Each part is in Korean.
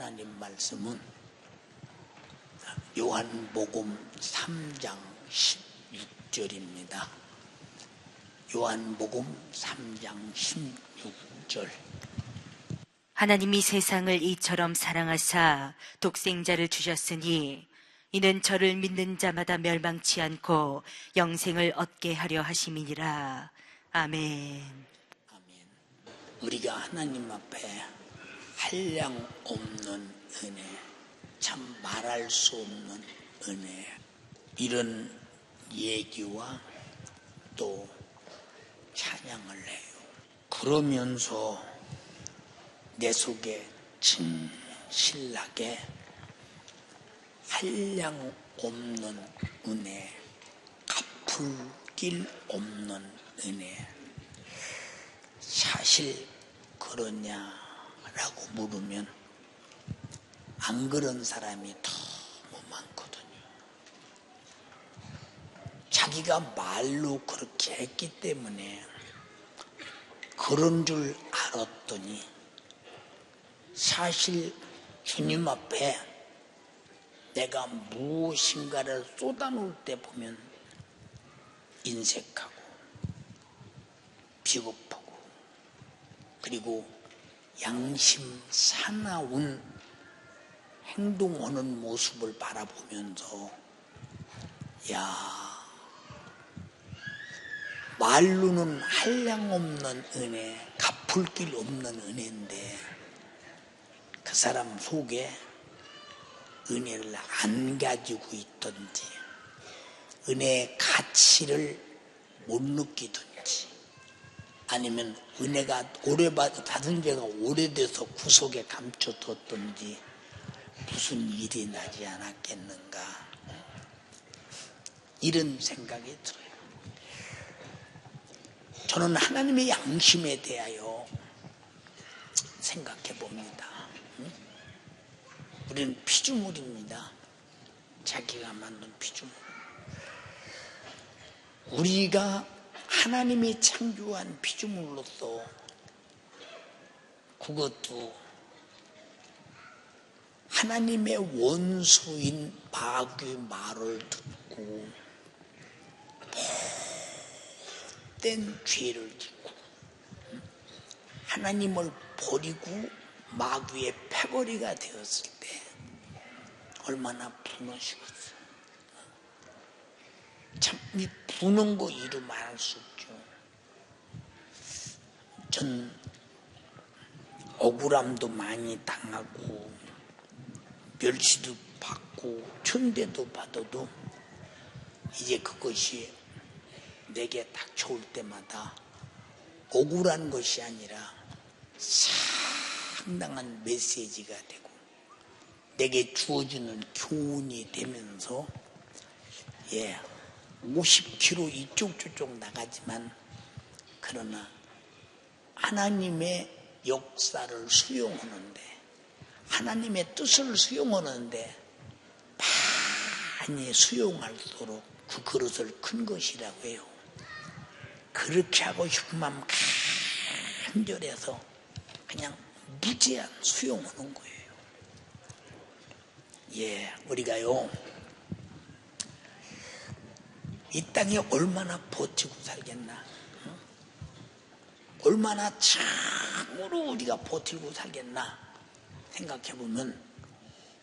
하나님 말씀은 요한복음 3장 16절입니다. 요한복음 3장 16절. 하나님이 세상을 이처럼 사랑하사 독생자를 주셨으니 이는 저를 믿는 자마다 멸망치 않고 영생을 얻게 하려 하심이니라. 아멘. 아멘. 우리가 하나님 앞에 한량 없는 은혜, 참 말할 수 없는 은혜, 이런 얘기와 또 찬양을 해요. 그러면서 내 속에 진실하게 한량 없는 은혜, 갚을 길 없는 은혜, 사실 그러냐라고 물으면 안 그런 사람이 너무 많거든요. 자기가 말로 그렇게 했기 때문에 그런 줄 알았더니 사실 주님 앞에 내가 무엇인가를 쏟아놓을 때 보면 인색하고 비겁하고 그리고 양심 사나운 행동하는 모습을 바라보면서 야, 말로는 한량없는 은혜, 갚을 길 없는 은혜인데 그 사람 속에 은혜를 안 가지고 있던지 은혜의 가치를 못 느끼든지 아니면 은혜가 오래 받은 죄가 오래돼서 구석에 감춰뒀던지 무슨 일이 나지 않았겠는가 이런 생각이 들어요. 저는 하나님의 양심에 대하여 생각해 봅니다. 우리는 피조물입니다. 자기가 만든 피조물. 우리가 하나님이 창조한 피조물로서 그것도 하나님의 원수인 마귀의 말을 듣고 못된 죄를 짓고 하나님을 버리고 마귀의 패거리가 되었을 때 얼마나 분하시겠어요. 참 이 부는 거 이루 말할 수 없죠. 전 억울함도 많이 당하고 멸시도 받고 천대도 받아도 이제 그것이 내게 닥쳐올 때마다 억울한 것이 아니라 상당한 메시지가 되고 내게 주어지는 교훈이 되면서 50km 이쪽 저쪽 나가지만 그러나 하나님의 역사를 수용하는데 하나님의 뜻을 수용하는데 많이 수용할수록 그 그릇을 큰 것이라고 해요. 그렇게 하고 싶은 마음 간절해서 그냥 무제한 수용하는 거예요. 우리가요 이 땅에 얼마나 버티고 살겠나, 얼마나 참으로 우리가 버티고 살겠나 생각해보면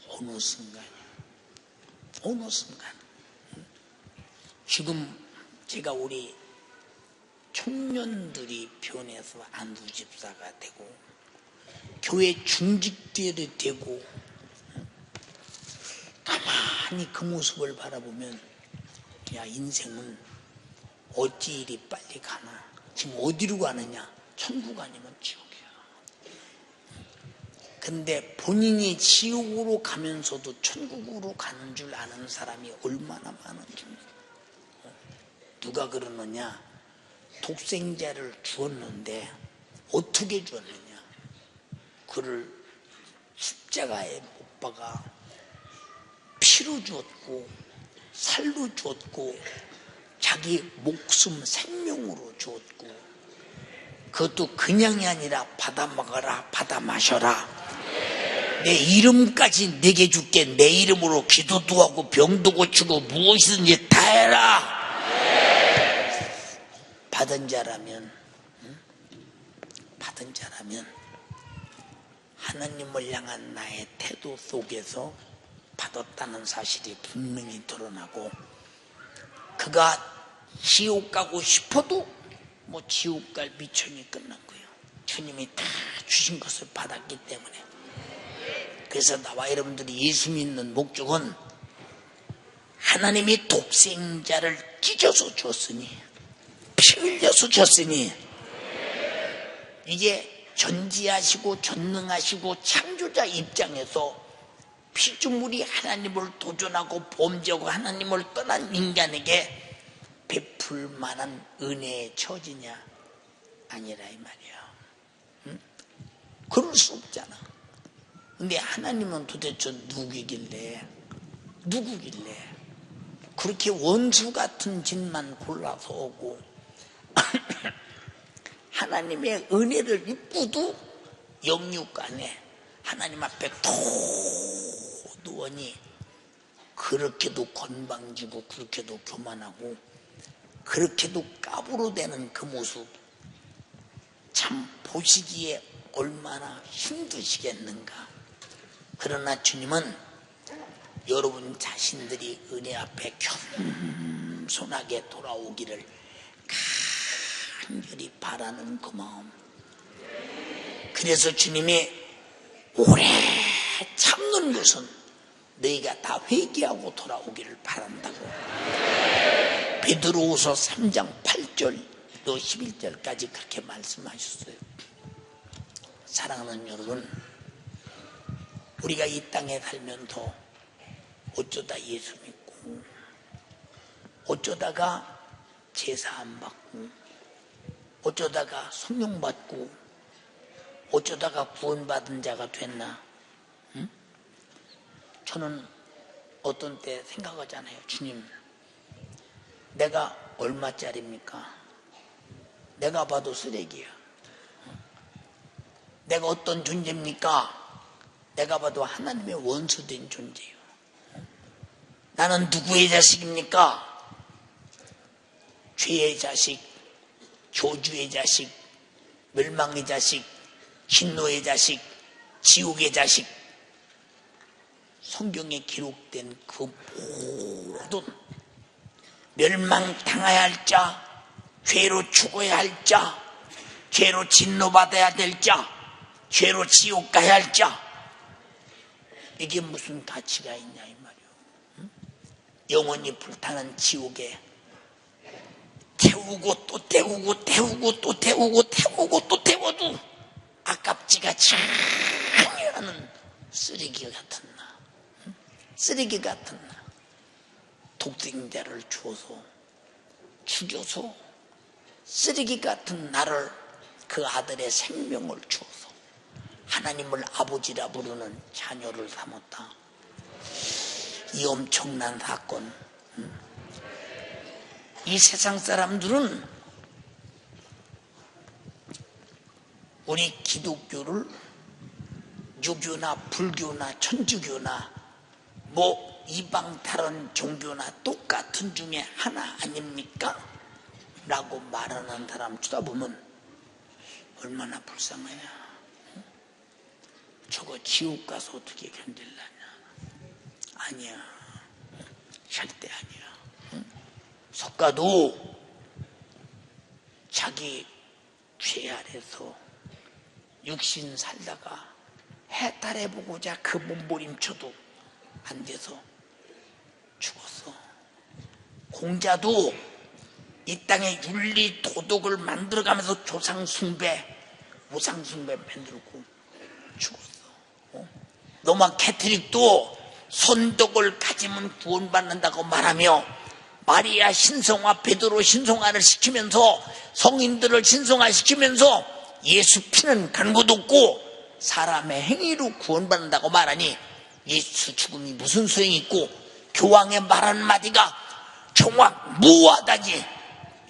어느 순간 지금 제가 우리 청년들이 변해서 안수집사가 되고 교회 중직들이 되고 가만히 그 모습을 바라보면 야, 인생은 어찌 이리 빨리 가나. 지금 어디로 가느냐? 천국 아니면 지옥이야. 근데 본인이 지옥으로 가면서도 천국으로 가는 줄 아는 사람이 얼마나 많은지. 누가 그러느냐? 독생자를 주었는데 어떻게 주었느냐? 그를 십자가에 못 박아 피로 주었고 살로 주었고 자기 목숨 생명으로 주었고 그것도 그냥이 아니라 받아 먹어라 받아 마셔라 내 이름까지 내게 줄게. 내 이름으로 기도도 하고 병도 고치고 무엇이든지 다 해라. 받은 자라면 하나님을 향한 나의 태도 속에서 받았다는 사실이 분명히 드러나고, 그가 지옥 가고 싶어도 뭐 지옥 갈 미천이 끝난 거예요. 주님이 다 주신 것을 받았기 때문에. 그래서 나와 여러분들이 예수 믿는 목적은 하나님이 독생자를 찢어서 줬으니, 피 흘려서 줬으니, 이제 전지하시고 전능하시고 창조자 입장에서 피조물이 하나님을 도전하고 범죄하고 하나님을 떠난 인간에게 베풀 만한 은혜의 처지냐? 아니라 이 말이야. 응? 그럴 수 없잖아. 근데 하나님은 도대체 누구길래 그렇게 원수 같은 짓만 골라서 오고 하나님의 은혜를 입고도 영육간에 하나님 앞에 도도하니 그렇게도 건방지고 그렇게도 교만하고 그렇게도 까부로대는 그 모습, 참 보시기에 얼마나 힘드시겠는가. 그러나 주님은 여러분 자신들이 은혜 앞에 겸손하게 돌아오기를 간절히 바라는 그 마음. 그래서 주님이 오래 참는 것은 너희가 다 회개하고 돌아오기를 바란다고. 베드로후서 3장 8절 또 11절까지 그렇게 말씀하셨어요. 사랑하는 여러분, 우리가 이 땅에 살면서 어쩌다 예수 믿고 어쩌다가 제사 안 받고 어쩌다가 성령 받고 어쩌다가 구원받은 자가 됐나? 응? 저는 어떤 때 생각하잖아요. 주님, 내가 얼마짜리입니까? 내가 봐도 쓰레기야. 내가 어떤 존재입니까? 내가 봐도 하나님의 원수된 존재예요. 나는 누구의 자식입니까? 죄의 자식, 저주의 자식, 멸망의 자식, 진노의 자식, 지옥의 자식. 성경에 기록된 그 모든 멸망당해야 할 자, 죄로 죽어야 할 자, 죄로 진노받아야 될 자, 죄로 지옥 가야 할 자, 이게 무슨 가치가 있냐 이 말이요. 응? 영원히 불타는 지옥에 태우고 또 태우고 태우고 또 태우고 태우고 또 태워도 아깝지가 전혀 않은 쓰레기 같은 나, 응? 쓰레기 같은 나, 독생자를 주어서 죽여서 쓰레기 같은 나를, 그 아들의 생명을 주어서 하나님을 아버지라 부르는 자녀를 삼았다. 이 엄청난 사건. 이 세상 사람들은 우리 기독교를 유교나 불교나 천주교나 뭐 이방 다른 종교나 똑같은 중에 하나 아닙니까? 라고 말하는 사람 쳐다보면 얼마나 불쌍해요. 저거 지옥 가서 어떻게 견딜라냐? 아니야. 절대 아니야. 석가도 자기 죄 아래서 육신 살다가 해탈해보고자 그 몸부림쳐도 안 돼서 죽었어. 공자도 이 땅에 윤리 도덕을 만들어가면서 조상 숭배, 우상 숭배 만들고 죽었어. 로마 캐토릭도 선덕을 가지면 구원받는다고 말하며 마리아 신성화, 베드로 신성화를 시키면서 성인들을 신성화시키면서 예수 피는 간 곳 없고 사람의 행위로 구원받는다고 말하니 예수 죽음이 무슨 소용이 있고 교황의 말 한마디가 정확 무하다니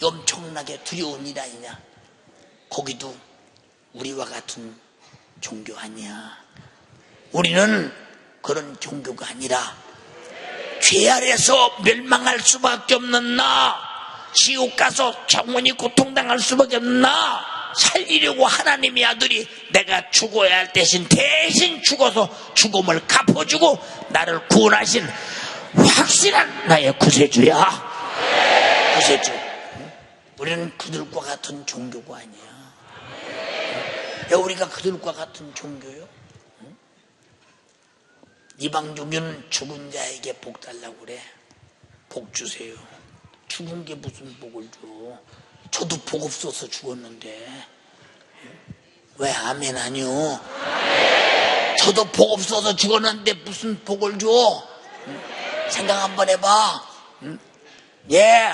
엄청나게 두려운 일 아니냐. 거기도 우리와 같은 종교 아니야. 우리는 그런 종교가 아니라 죄 아래서 멸망할 수밖에 없는 나, 지옥 가서 영원히 고통당할 수밖에 없는 나 살리려고 하나님의 아들이 내가 죽어야 할 대신 죽어서 죽음을 갚아주고 나를 구원하신 확실한 나의 구세주야. 구세주. 우리는 그들과 같은 종교가 아니야. 야, 우리가 그들과 같은 종교요? 이방 종교는 죽은 자에게 복 달라고 그래. 복 주세요. 죽은 게 무슨 복을 줘? 저도 복 없어서 죽었는데 왜 아멘 아니요? 저도 복 없어서 죽었는데 무슨 복을 줘? 생각 한번 해봐. 예,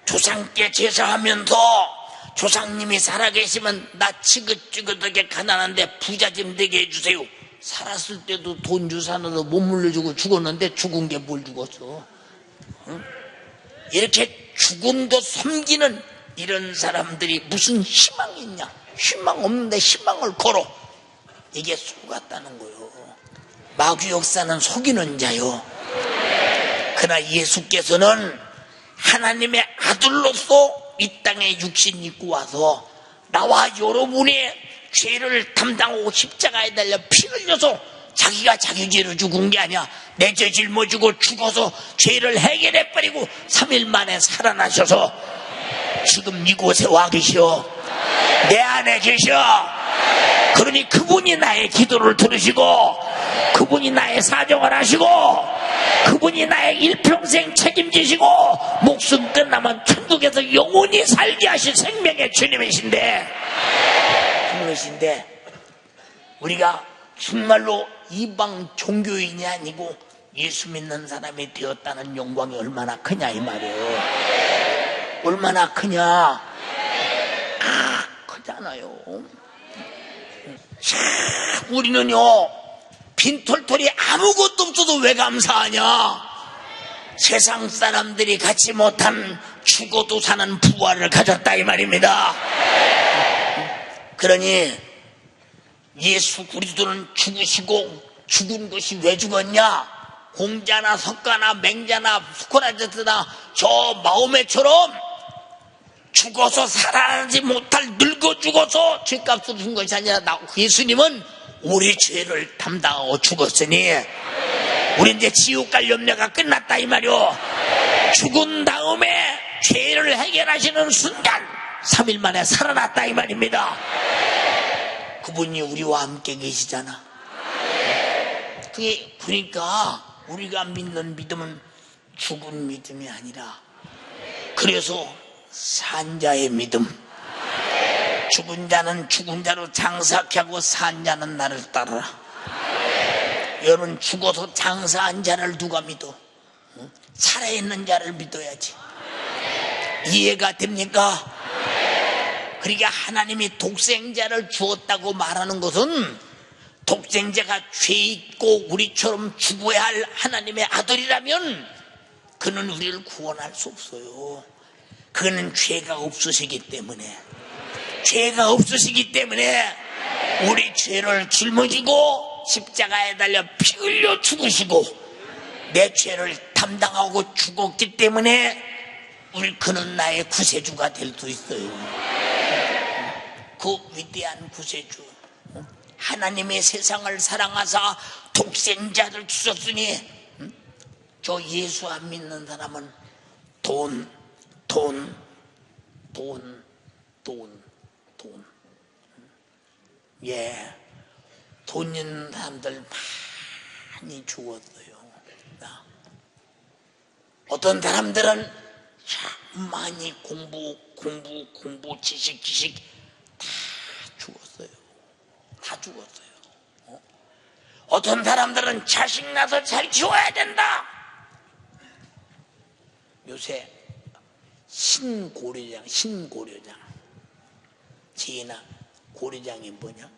조상께 제사하면서 조상님이 살아계시면 나 지긋지긋하게 가난한데 부자 좀 되게 해주세요. 살았을 때도 돈 유산으로 못 물려주고 죽었는데 죽은 게 뭘 죽었어? 응? 이렇게 죽음도 섬기는 이런 사람들이 무슨 희망이 있냐? 희망 없는데 희망을 걸어. 이게 속았다는 거요. 마귀 역사는 속이는 자요. 그러나 예수께서는 하나님의 아들로서 이 땅에 육신 입고 와서 나와 여러분의 죄를 담당하고 십자가에 달려 피 흘려서 자기가 자기 죄로 죽은 게 아니야. 내 죄 짊어지고 죽어서 죄를 해결해버리고 3일 만에 살아나셔서 지금 이곳에 와 계셔. 내 안에 계셔. 그러니 그분이 나의 기도를 들으시고 그분이 나의 사정을 하시고 그분이 나의 일평생 책임지시고 목숨 끝나면 천국에서 영원히 살게 하실 생명의 주님이신데 우리가 정말로 이방 종교인이 아니고 예수 믿는 사람이 되었다는 영광이 얼마나 크냐 이 말이에요. 얼마나 크냐. 크잖아요. 우리는요 빈털털이 아무것도 없어도 왜 감사하냐. 세상 사람들이 갖지 못한 죽어도 사는 부활을 가졌다 이 말입니다. 그러니 예수 그리스도는 죽으시고 죽은 것이 왜 죽었냐? 공자나 석가나 맹자나 수코라테스나 저 마호메처럼 죽어서 살아나지 못할 늙어 죽어서 죄값을 준 것이 아니라 예수님은 우리 죄를 담당하고 죽었으니 우리 이제 지옥 갈 염려가 끝났다 이 말이오. 죽은 다음에 죄를 해결하시는 순간 3일 만에 살아났다 이 말입니다. 그분이 우리와 함께 계시잖아. 그게 그러니까 우리가 믿는 믿음은 죽은 믿음이 아니라 그래서 산 자의 믿음. 죽은 자는 죽은 자로 장사하고 산 자는 나를 따르라. 여러분 죽어서 장사한 자를 누가 믿어? 살아있는 자를 믿어야지. 이해가 됩니까? 그러니까 하나님이 독생자를 주었다고 말하는 것은 독생자가 죄 있고 우리처럼 죽어야 할 하나님의 아들이라면 그는 우리를 구원할 수 없어요. 그는 죄가 없으시기 때문에 우리 죄를 짊어지고 십자가에 달려 피 흘려 죽으시고 내 죄를 담당하고 죽었기 때문에 그는 나의 구세주가 될 수 있어요. 그 위대한 구세주 하나님의 세상을 사랑하사 독생자를 주셨으니 저 예수 안 믿는 사람은 돈 예, 돈 있는 사람들 많이 죽었어요. 어떤 사람들은 참 많이 공부 지식 다 죽었어요. 어떤 사람들은 자식 나서 잘 키워야 된다. 요새 신고려장 지혜나 고려장이 뭐냐?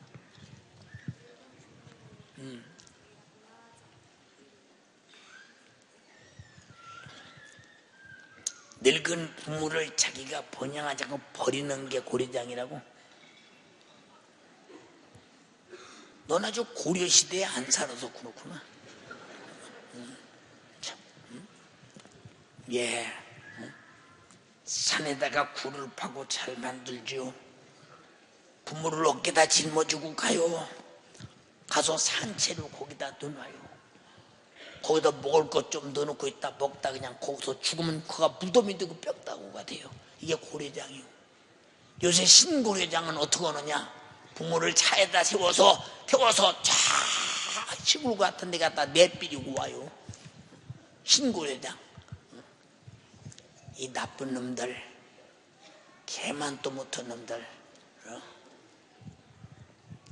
늙은 부모를 자기가 번양하자고 버리는 게 고려장이라고? 넌 아주 고려시대에 안 살아서 그렇구나. 참. 예. 산에다가 굴을 파고 잘 만들지요. 부모를 어깨다 짊어지고 가요. 가서 산채로 거기다 넣어놔요. 거기다 먹을 것 좀 넣어놓고 있다 먹다 그냥 거기서 죽으면 그가 무덤이 되고 뼈다구가 돼요. 이게 고려장이요. 요새 신고려장은 어떻게 하느냐? 부모를 차에다 태워서 쫙 시골 같은 데 갖다 내비리고 와요. 신고려장. 이 나쁜 놈들, 개만도 못한 놈들,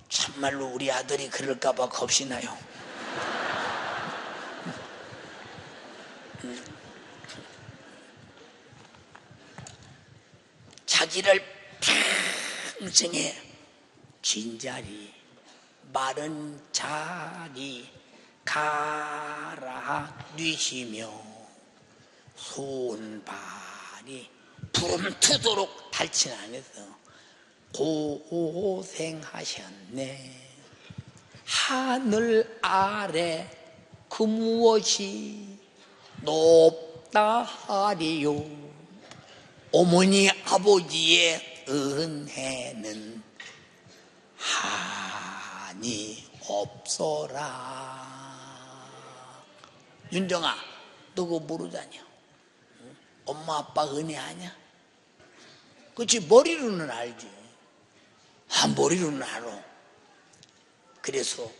참말로 우리 아들이 그럴까봐 겁이 나요. 자기를 평생에 진자리 마른 자리 갈아 뉘시며 손발이 부름 트도록 달친 안에서 고생하셨네. 하늘 아래 그 무엇이 높다 하리요. 어머니 아버지의 은혜는 한이 없어라. 윤정아, 너 그거 모르잖냐? 엄마 아빠 은혜 아냐? 그렇지, 머리로는 알지. 머리로는 알아. 그래서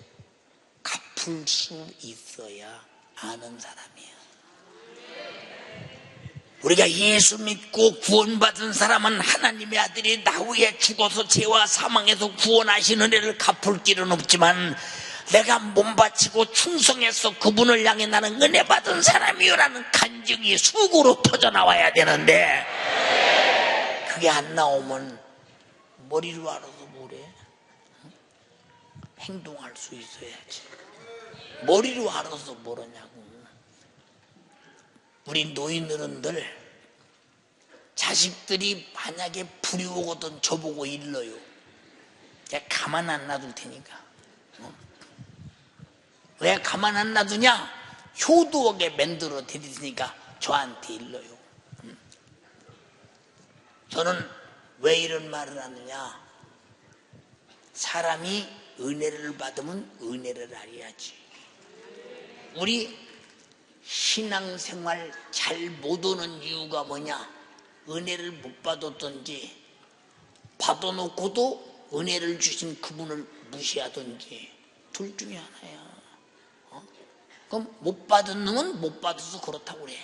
갚을 수 있어야 아는 사람이야. 우리가 예수 믿고 구원받은 사람은 하나님의 아들이 나 위에 죽어서 죄와 사망에서 구원하신 은혜를 갚을 길은 없지만, 내가 몸 바치고 충성해서 그분을 향해 나는 은혜 받은 사람이요라는 간증이 수고로 터져나와야 되는데, 그게 안 나오면 머리로 알아서 뭐래? 행동할 수 있어야지. 머리로 알아서 뭐라냐고. 우리 노인어른들 자식들이 만약에 불이 오거든 저보고 일러요. 내가 가만 안 놔둘 테니까. 왜 가만 안 놔두냐? 효도하게 만들어 드릴 테니까 저한테 일러요. 저는 왜 이런 말을 하느냐? 사람이 은혜를 받으면 은혜를 알아야지. 우리 신앙생활 잘 못하는 이유가 뭐냐? 은혜를 못 받았든지 받아놓고도 은혜를 주신 그분을 무시하든지 둘 중에 하나야. 그럼 못 받은 놈은 못 받아서 그렇다고 그래.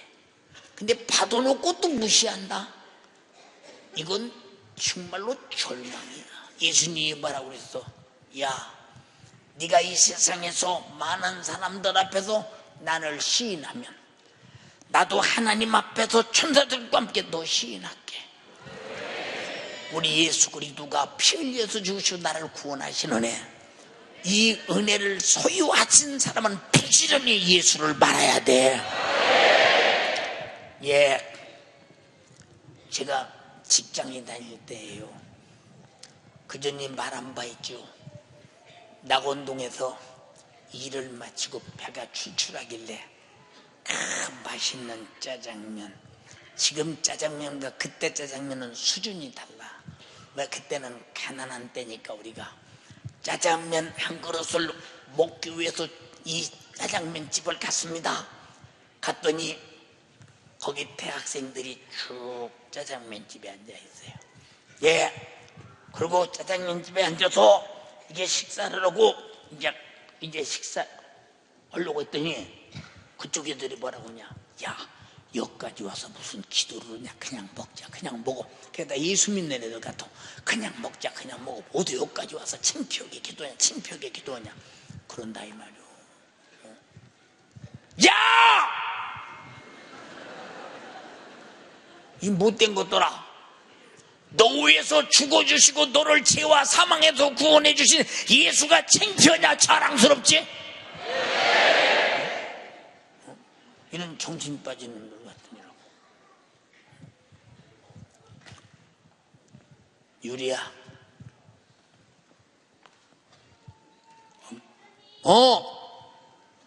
근데 받아놓고 또 무시한다? 이건 정말로 절망이야. 예수님이 뭐라고 그랬어? 야, 네가 이 세상에서 많은 사람들 앞에서 나를 시인하면 나도 하나님 앞에서 천사들과 함께 너 시인할게. 우리 예수 그리스도가 피 흘려서 죽으시고 나를 구원하신 은혜, 이 은혜를 소유하신 사람은 부지런히 예수를 말아야 돼. 예, 제가 직장에 다닐 때예요. 그전에 말한 바 있죠. 낙원동에서 일을 마치고 배가 출출하길래 맛있는 짜장면, 지금 짜장면과 그때 짜장면은 수준이 달라. 왜? 그때는 가난한 때니까. 우리가 짜장면 한 그릇을 먹기 위해서 이 짜장면집을 갔습니다. 갔더니 거기 대학생들이 쭉 짜장면집에 앉아있어요. 예, 그리고 짜장면집에 앉아서 이게 식사를 하고 이제 식사 하려고 했더니 그쪽 애들이 뭐라고 하냐? 야, 여기까지 와서 무슨 기도를 하냐? 그냥 먹자, 그냥 먹어. 게다가 예수 믿는 애들 같아. 그냥 먹자, 그냥 먹어. 어디 여기까지 와서 창피하게 기도하냐? 창피하게 기도하냐? 그런다 이 말이오. 야! 이 못된 것들아, 너 위해서 죽어주시고 너를 죄와 사망에서 구원해 주신 예수가 창피하냐? 자랑스럽지? 이런 정신 빠진 놈들 같으니라고. 유리야,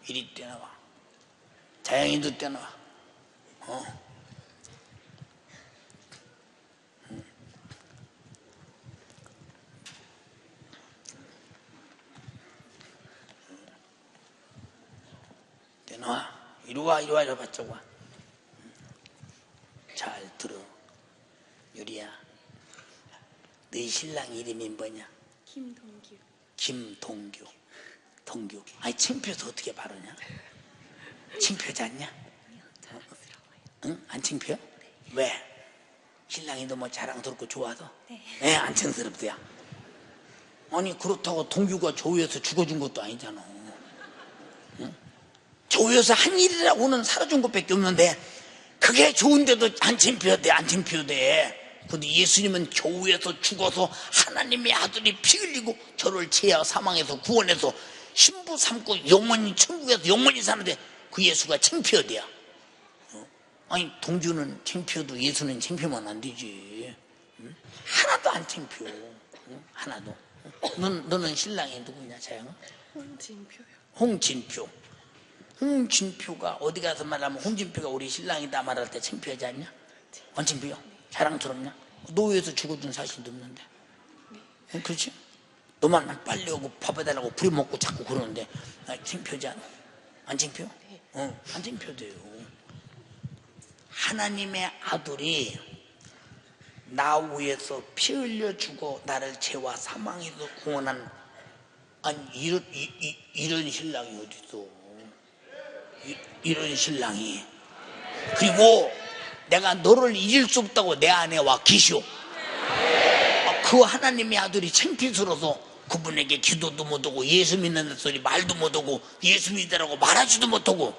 이리 떼나와. 자양이도 떼나와. 떼나와. 이리 와, 이리 와, 이리 바짝 와. 잘 들어. 유리야, 너희 신랑 이름이 뭐냐? 김동규. 김동규. 동규. 아니, 창피해서 어떻게 바르냐? 창피하지 않냐? 자랑스러워요. 응? 안 창피해? 네. 왜? 신랑이 너무 자랑스럽고 좋아서? 네. 네, 안 창스럽대요. 아니, 그렇다고 동규가 조우에서 죽어준 것도 아니잖아. 응? 조우에서 한 일이라고는 살아준 것밖에 없는데 그게 좋은데도 안 창피하대, 안 창피하대. 근데 예수님은 교회에서 죽어서 하나님의 아들이 피 흘리고 저를 죄와 사망에서 구원해서 신부 삼고 영원히 천국에서 영원히 사는데 그 예수가 창피하대야. 아니, 동주는 창피해도 예수는 창피하면 안 되지. 응? 하나도 안 창피해. 응? 하나도. 너는 신랑이 누구냐, 자영아? 홍진표요. 홍진표. 홍진표가 어디 가서 말하면 홍진표가 우리 신랑이다 말할 때 창피하지 않냐? 안 창피해? 자랑스럽냐? 노예에서 죽어준 사실도 없는데. 응, 그렇지? 너만 빨리 오고 밥해달라고 부려먹고 자꾸 그러는데 창피하지 않아? 안 창피해? 안 창피해도요. 하나님의 아들이 나 위해서 피 흘려 주고 나를 죄와 사망에서 구원한, 아니 이런 신랑이 어딨어? 이런 신랑이. 그리고 내가 너를 잊을 수 없다고 내 안에 와 계시오. 그 하나님의 아들이 창피스러워서 그분에게 기도도 못하고 예수 믿는 소리 말도 못하고 예수 믿으라고 말하지도 못하고.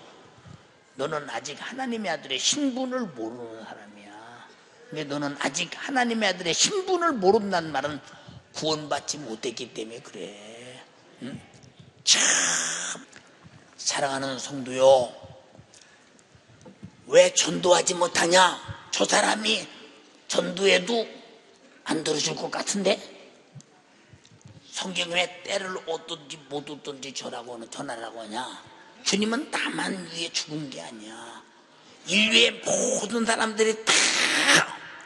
너는 아직 하나님의 아들의 신분을 모르는 사람이야. 근데 너는 아직 하나님의 아들의 신분을 모른다는 말은 구원받지 못했기 때문에 그래. 응? 참 사랑하는 성도요, 왜 전도하지 못하냐? 저 사람이 전도해도 안 들어줄 것 같은데? 성경에 때를 얻든지 못 얻든지 전하라고 하냐? 주님은 나만 위해 죽은 게 아니야. 인류의 모든 사람들이 다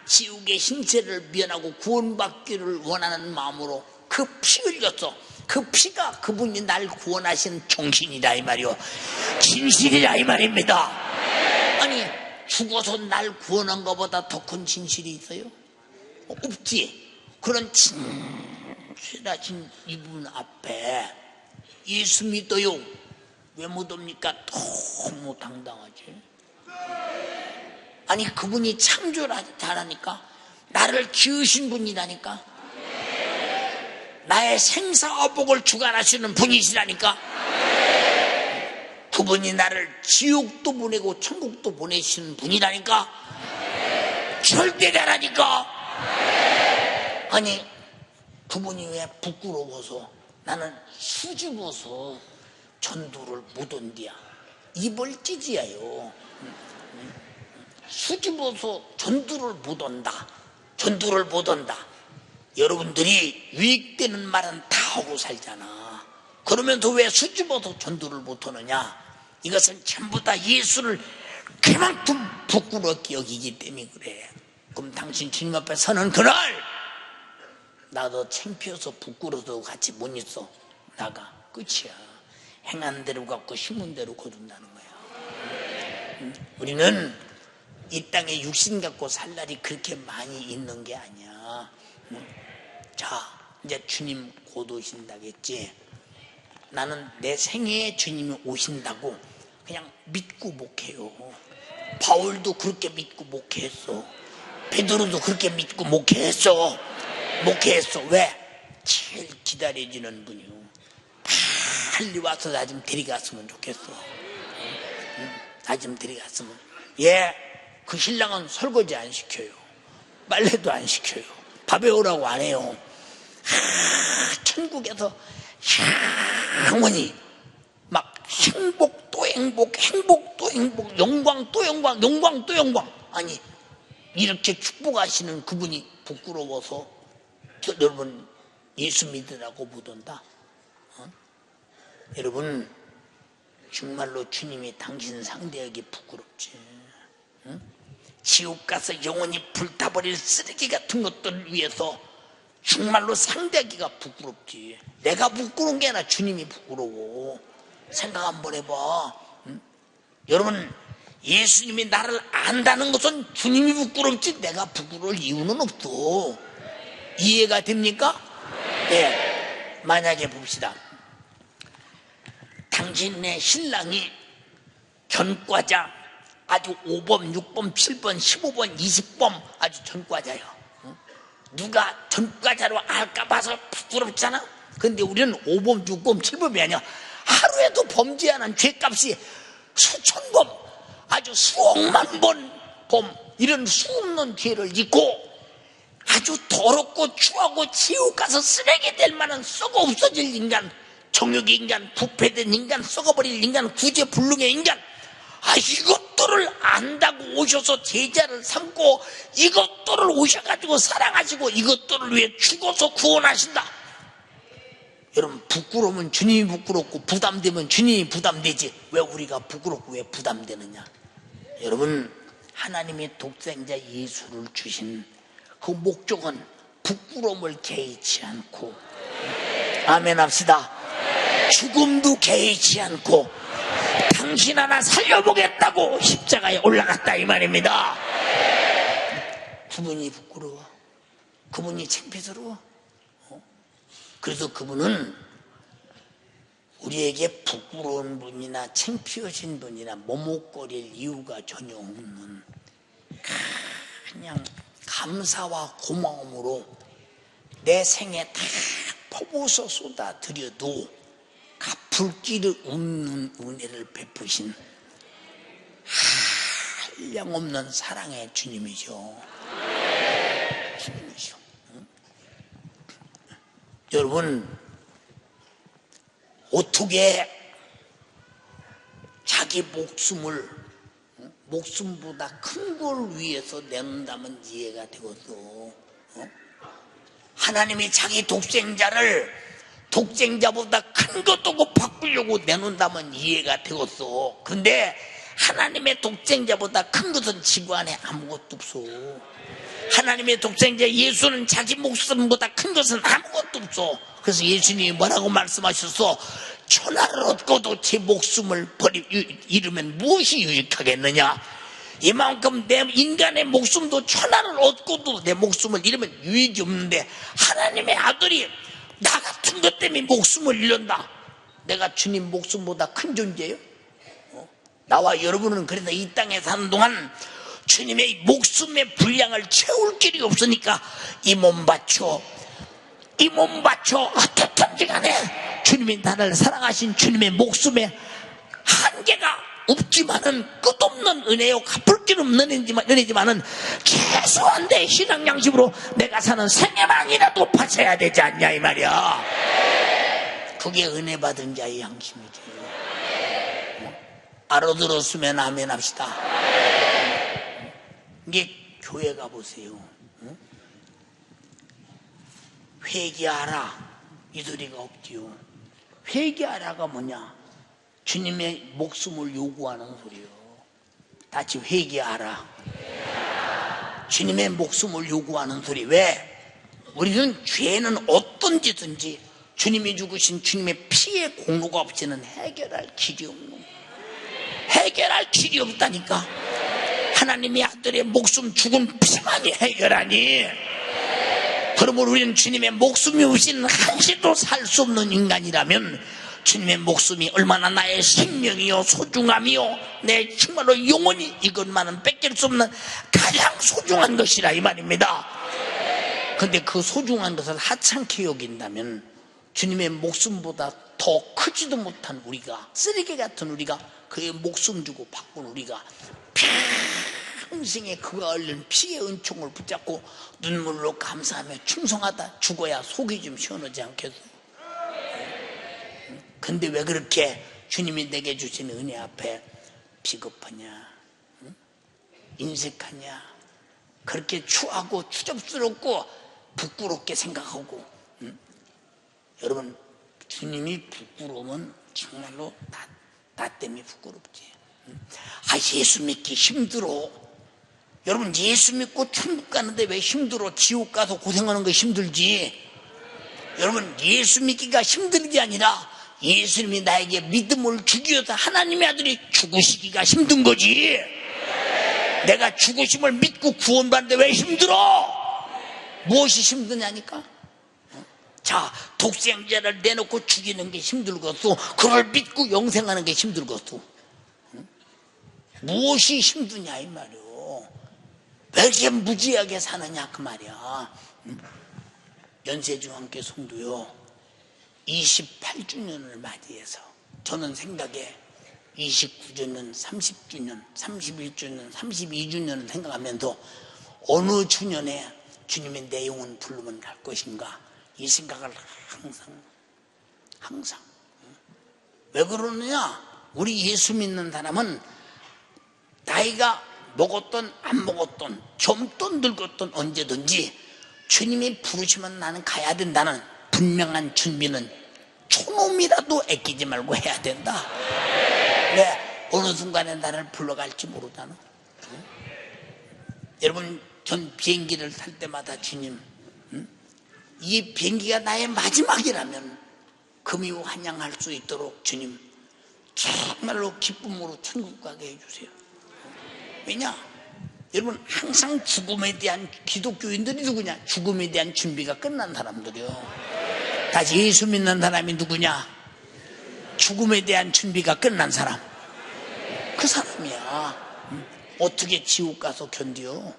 지옥의 신세를 면하고 구원받기를 원하는 마음으로 그 피 흘렸어. 그 피가 그분이 날 구원하신 정신이다 이 말이요. 진실이다 이 말입니다. 아니, 죽어서 날 구원한 것보다 더 큰 진실이 있어요? 없지. 그런 진실하신 이분 앞에 예수 믿어요. 왜 못 옵니까? 너무 당당하지. 아니, 그분이 창조를 잘하니까, 나를 지으신 분이라니까, 나의 생사화복을 주관하시는 분이시라니까, 그분이 나를 지옥도 보내고 천국도 보내시는 분이라니까, 절대자라니까. 아니, 그분이 왜 부끄러워서 나는 수줍어서 전도를 못 온디야. 입을 찢어야요. 수줍어서 전도를 못 온다. 전도를 못 온다. 여러분들이 유익되는 말은 다 하고 살잖아. 그러면서 왜 수줍어서 전도를 못 하느냐? 이것은 전부 다 예수를 그만큼 부끄럽게 여기기 때문에 그래. 그럼 당신 주님 앞에 서는 그날 나도 창피해서 부끄러워서 같이 못 있어. 나가. 끝이야. 행한 대로 갖고 심은 대로 거둔다는 거야. 우리는 이 땅에 육신 갖고 살 날이 그렇게 많이 있는 게 아니야. 자, 이제 주님 곧 오신다겠지. 나는 내 생애에 주님이 오신다고 그냥 믿고 목해요. 바울도 그렇게 믿고 목회했어. 베드로도 그렇게 믿고 목회했어. 왜? 제일 기다려지는 분이요. 빨리 와서 나 좀 데려갔으면 좋겠어. 나 좀 데려갔으면. 그 신랑은 설거지 안 시켜요. 빨래도 안 시켜요. 밥 해오라고 안 해요. 천국에서 영원히 막 행복 또 행복, 행복 또 행복, 영광 또 영광, 영광 또 영광. 아니, 이렇게 축복하시는 그분이 부끄러워서 여러분 예수 믿으라고 못 온다? 여러분, 정말로 주님이 당신 상대하기 부끄럽지. 응? 지옥 가서 영원히 불타버릴 쓰레기 같은 것들을 위해서 정말로 상대하기가 부끄럽지. 내가 부끄러운 게 아니라 주님이 부끄러워. 생각 한번 해봐. 응? 여러분, 예수님이 나를 안다는 것은 주님이 부끄럽지 내가 부끄러울 이유는 없어. 이해가 됩니까? 네. 만약에 봅시다. 당신의 신랑이 전과자, 아주 5번, 6번, 7번, 15번, 20번 아주 전과자예요. 누가 전과자로 알까 봐서 부끄럽잖아. 근데 우리는 5번, 6번, 7번이 아니야. 하루에도 범죄하는 죄값이 수천 번, 아주 수억만 번 이런 수없는 죄를 짓고 아주 더럽고 추하고 지옥 가서 쓰레기 될 만한 썩어 없어질 인간, 정욕의 인간, 부패된 인간, 썩어버릴 인간, 구제불능의 인간, 이것들을 안다고 오셔서 제자를 삼고 이것들을 오셔가지고 사랑하시고 이것들을 위해 죽어서 구원하신다. 여러분, 부끄러우면 주님이 부끄럽고 부담되면 주님이 부담되지 왜 우리가 부끄럽고 왜 부담되느냐. 여러분, 하나님의 독생자 예수를 주신 그 목적은 부끄러움을 개의치 않고, 아멘 합시다. 죽음도 개의치 않고 당신 하나 살려보겠다고 십자가에 올라갔다 이 말입니다. 그분이 부끄러워? 그분이 창피스러워? 그래서 그분은 우리에게 부끄러운 분이나 창피하신 분이나 머뭇거릴 이유가 전혀 없는, 그냥 감사와 고마움으로 내 생에 다 퍼부어서 쏟아드려도 갚을 길이 없는 은혜를 베푸신 한량없는 사랑의 주님이죠. 주님이죠. 여러분, 어떻게 자기 목숨보다 큰 걸 위해서 내놓는다면 이해가 되겠어. 하나님이 자기 독생자보다 큰 것도 바꾸려고 내놓는다면 이해가 되겠어. 근데 하나님의 독생자보다 큰 것은 지구 안에 아무것도 없어. 하나님의 독생자 예수는 자기 목숨보다 큰 것은 아무것도 없어. 그래서 예수님이 뭐라고 말씀하셨어? 천하를 얻고도 제 목숨을 잃으면 무엇이 유익하겠느냐. 이만큼 내 인간의 목숨도 천하를 얻고도 내 목숨을 잃으면 유익이 없는데 하나님의 아들이 나 같은 것 때문에 목숨을 잃는다. 내가 주님 목숨보다 큰 존재예요? 나와 여러분은 그래서 이 땅에 사는 동안 주님의 목숨의 분량을 채울 길이 없으니까 이 몸 바쳐 어떻든 간에 주님이 나를 사랑하신 주님의 목숨에 한계가 없지만은 끝없는 은혜요, 갚을 길 없는 은혜지만은 최소한 내 신앙 양심으로 내가 사는 생애만이라도 바쳐야 되지 않냐 이 말이야. 그게 은혜 받은 자의 양심이지. 알아들었으면 아멘 합시다. 이게 교회 가보세요. 회개하라 이 소리가 없지요. 회개하라가 뭐냐? 주님의 목숨을 요구하는 소리요. 다시 회개하라. 주님의 목숨을 요구하는 소리. 왜? 우리는 죄는 어떤 짓든지 주님이 죽으신 주님의 피의 공로가 없이는 해결할 길이 없다니까. 하나님의 아들의 목숨 죽은 피만이 해결하니, 그러므로 우리는 주님의 목숨이 없이는 한시도 살 수 없는 인간이라면 주님의 목숨이 얼마나 나의 생명이요 소중함이요 내 정말로 영원히 이것만은 뺏길 수 없는 가장 소중한 것이라 이 말입니다. 그런데 그 소중한 것을 하찮게 여긴다면 주님의 목숨보다 더 크지도 못한 우리가, 쓰레기 같은 우리가, 그의 목숨 주고 바꾼 우리가 평생에 그가 흘린 피의 은총을 붙잡고 눈물로 감사하며 충성하다 죽어야 속이 좀 시원하지 않겠어? 근데 왜 그렇게 주님이 내게 주신 은혜 앞에 비겁하냐, 인색하냐, 그렇게 추하고 추접스럽고 부끄럽게 생각하고, 여러분, 주님이 부끄러우면 정말로 나 때문에 부끄럽지. 예수 믿기 힘들어. 여러분, 예수 믿고 천국 가는데 왜 힘들어? 지옥 가서 고생하는 거 힘들지. 여러분, 예수 믿기가 힘든 게 아니라 예수님이 나에게 믿음을 주기 위해서 하나님의 아들이 죽으시기가 힘든 거지. 내가 죽으심을 믿고 구원받는데 왜 힘들어? 무엇이 힘드냐니까? 자, 독생자를 내놓고 죽이는 게 힘들겠소. 그걸 믿고 영생하는 게 힘들겠소. 무엇이 힘드냐 이 말이오. 왜 이렇게 무지하게 사느냐 그 말이야. 연세중앙교 성도요, 28주년을 맞이해서 저는 생각에 29주년, 30주년, 31주년, 32주년을 생각하면서 어느 주년에 주님의 내 영혼 부르면 갈 것인가, 이 생각을 항상. 왜 그러느냐? 우리 예수 믿는 사람은 나이가 먹었던 안 먹었던, 젊던 늙었던 언제든지 주님이 부르시면 나는 가야 된다는 분명한 준비는 초놈이라도 아끼지 말고 해야 된다. 왜? 어느 순간에 나를 불러갈지 모르잖아. 여러분, 전 비행기를 탈 때마다 주님, 이 비행기가 나의 마지막이라면 금요 환영할 수 있도록 주님 정말로 기쁨으로 천국 가게 해주세요. 왜냐? 여러분, 항상 죽음에 대한, 기독교인들이 누구냐? 죽음에 대한 준비가 끝난 사람들이요. 다시 예수 믿는 사람이 누구냐? 죽음에 대한 준비가 끝난 사람. 그 사람이야. 어떻게 지옥 가서 견뎌?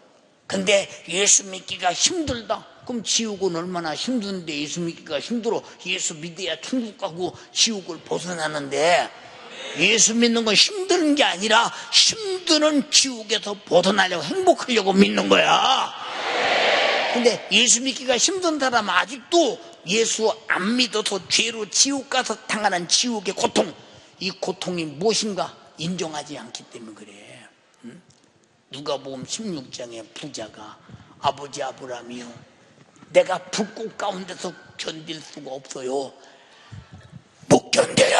근데 예수 믿기가 힘들다. 그럼 지옥은 얼마나 힘든데 예수 믿기가 힘들어. 예수 믿어야 천국 가고 지옥을 벗어나는데, 예수 믿는 건 힘든 게 아니라 힘드는 지옥에서 벗어나려고, 행복하려고 믿는 거야. 근데 예수 믿기가 힘든 사람은 아직도 예수 안 믿어서 죄로 지옥 가서 당하는 지옥의 고통, 이 고통이 무엇인가 인정하지 않기 때문에 그래. 누가복음 16장에 부자가 아버지 아브라함이요, 내가 불꽃 가운데서 견딜 수가 없어요. 못 견뎌요.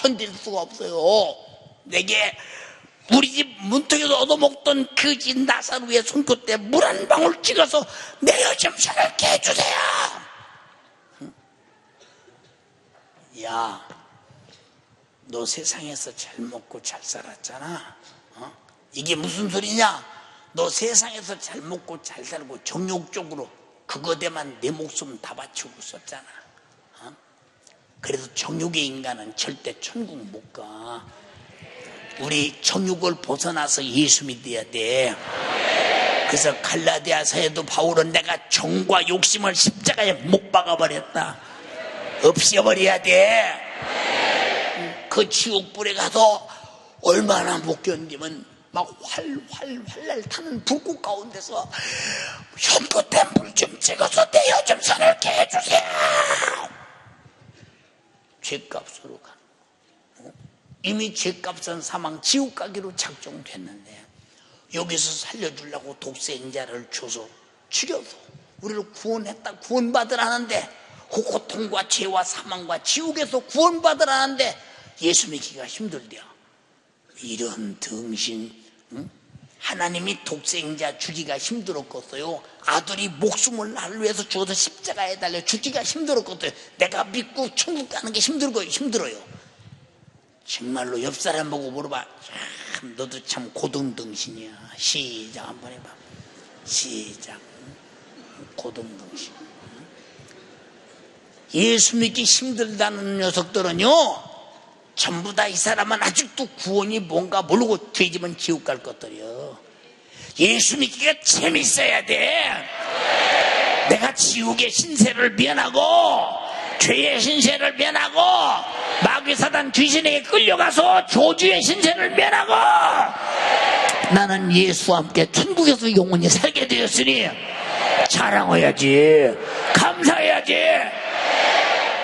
견딜 수가 없어요. 내게 우리 집 문턱에서 얻어먹던 그 집 나사로의 손끝에 물 한 방울 찍어서 내 요즘 살게 해주세요. 야, 너 세상에서 잘 먹고 잘 살았잖아. 이게 무슨 소리냐? 너 세상에서 잘 먹고 잘 살고 정욕적으로 그거에만 내 목숨 다 바치고 썼잖아. 그래서 정욕의 인간은 절대 천국 못 가. 우리 정욕을 벗어나서 예수 믿어야 돼. 그래서 갈라디아서에도 바울은 내가 정과 욕심을 십자가에 못 박아버렸다. 없애버려야 돼. 그 지옥불에 가서 얼마나 못 견디면 막 활활 타는 불꽃 가운데서 흉끝에 물 좀 찍어서 내 요즘 살게 해주세요. 죄값으로 가는 거. 이미 죄값은 사망 지옥 가기로 작정됐는데 여기서 살려주려고 독생자를 줘서 죽여서 우리를 구원했다, 구원받으라는데, 그 고통과 죄와 사망과 지옥에서 구원받으라는데 예수 믿기가 힘들대요. 이런 등신, 하나님이 독생자 주기가 힘들었겠어요. 아들이 목숨을 나를 위해서 주어서 십자가에 달려 죽기가 힘들었거든요. 내가 믿고 천국 가는 게 힘들어요. 정말로 옆 사람 보고 물어봐. 참, 너도 참 고등등신이야. 시작 한번 해봐. 시작. 고등등신. 예수 믿기 힘들다는 녀석들은요, 전부 다 이 사람은 아직도 구원이 뭔가 모르고 죄지면 지옥 갈 것들이요. 예수 믿기가 재밌어야 돼. 내가 지옥의 신세를 면하고 죄의 신세를 면하고 마귀 사단 귀신에게 끌려가서 조주의 신세를 면하고 나는 예수와 함께 천국에서 영원히 살게 되었으니 자랑해야지, 감사해야지.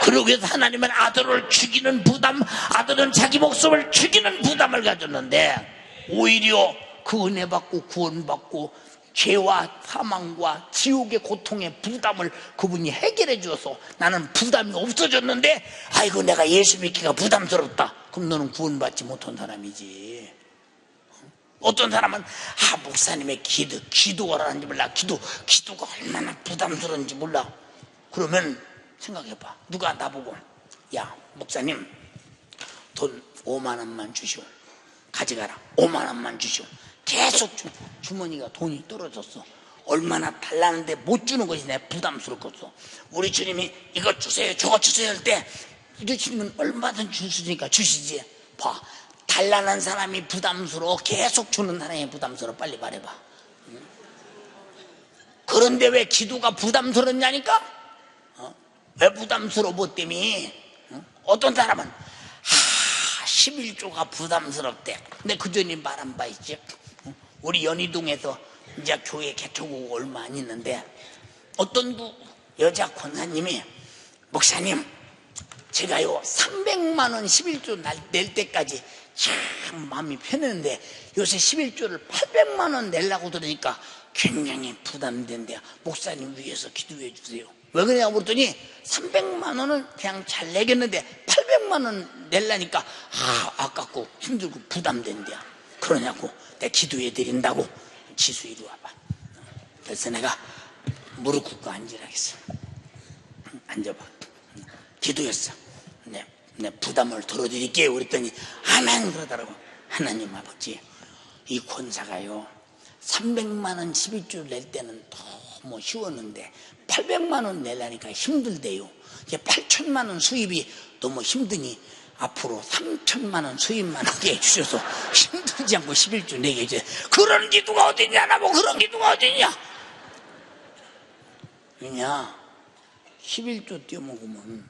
그러기 위해서 하나님은 아들을 죽이는 부담, 아들은 자기 목숨을 죽이는 부담을 가졌는데 오히려 그 은혜 받고 구원 받고 죄와 사망과 지옥의 고통의 부담을 그분이 해결해 주어서 나는 부담이 없어졌는데, 아이고 내가 예수 믿기가 부담스럽다. 그럼 너는 구원받지 못한 사람이지. 어떤 사람은 목사님의 기도하라는지 몰라. 기도가 얼마나 부담스러운지 몰라. 그러면 생각해봐. 누가 나보고, 야 목사님 돈 5만 원만 주시오, 가져가라. 5만 원만 주시오. 계속 주머니가 돈이 떨어졌어. 얼마나 달라는데 못 주는 것이 내 부담스럽겠어. 우리 주님이 이것 주세요 저것 주세요 할 때 주시면 얼마든 주시니까 주시지. 봐, 달라는 사람이 부담스러워, 계속 주는 사람이 부담스러워. 빨리 말해봐. 그런데 왜 기도가 부담스럽냐니까? 왜 부담스러워? 뭐 때문에? 어떤 사람은 11조가 부담스럽대. 근데 그전에 말한 바 있지. 우리 연희동에서 이제 교회 개척하고 얼마 안 있는데 어떤 여자 권사님이, 목사님 제가요 300만 원 11조 낼 때까지 참 마음이 편했는데 요새 11조를 800만 원 내려고 들으니까 굉장히 부담된대요. 목사님 위해서 기도해 주세요. 왜 그러냐고 그랬더니 300만 원은 그냥 잘 내겠는데 800만 원 내려니까 아깝고 힘들고 부담된대요. 그러냐고. 내가 기도해 드린다고. 지수 이리 와봐. 그래서 내가 무릎 꿇고 앉으라겠어. 앉아봐. 기도했어. 내 부담을 덜어드릴게요 그랬더니 아멘 그러더라고. 하나님 아버지, 이 권사가요 300만 원 11조 낼 때는 너무 쉬웠는데 800만 원 내려니까 힘들대요. 이제 8천만 원 수입이 너무 힘드니 앞으로 3천만 원 수입만 하게 해주셔서 힘들지 않고 11조 내게 해줘. 그런 기도가 어딨냐? 나뭐 그런 기도가 어딨냐? 왜냐, 11조 떼먹으면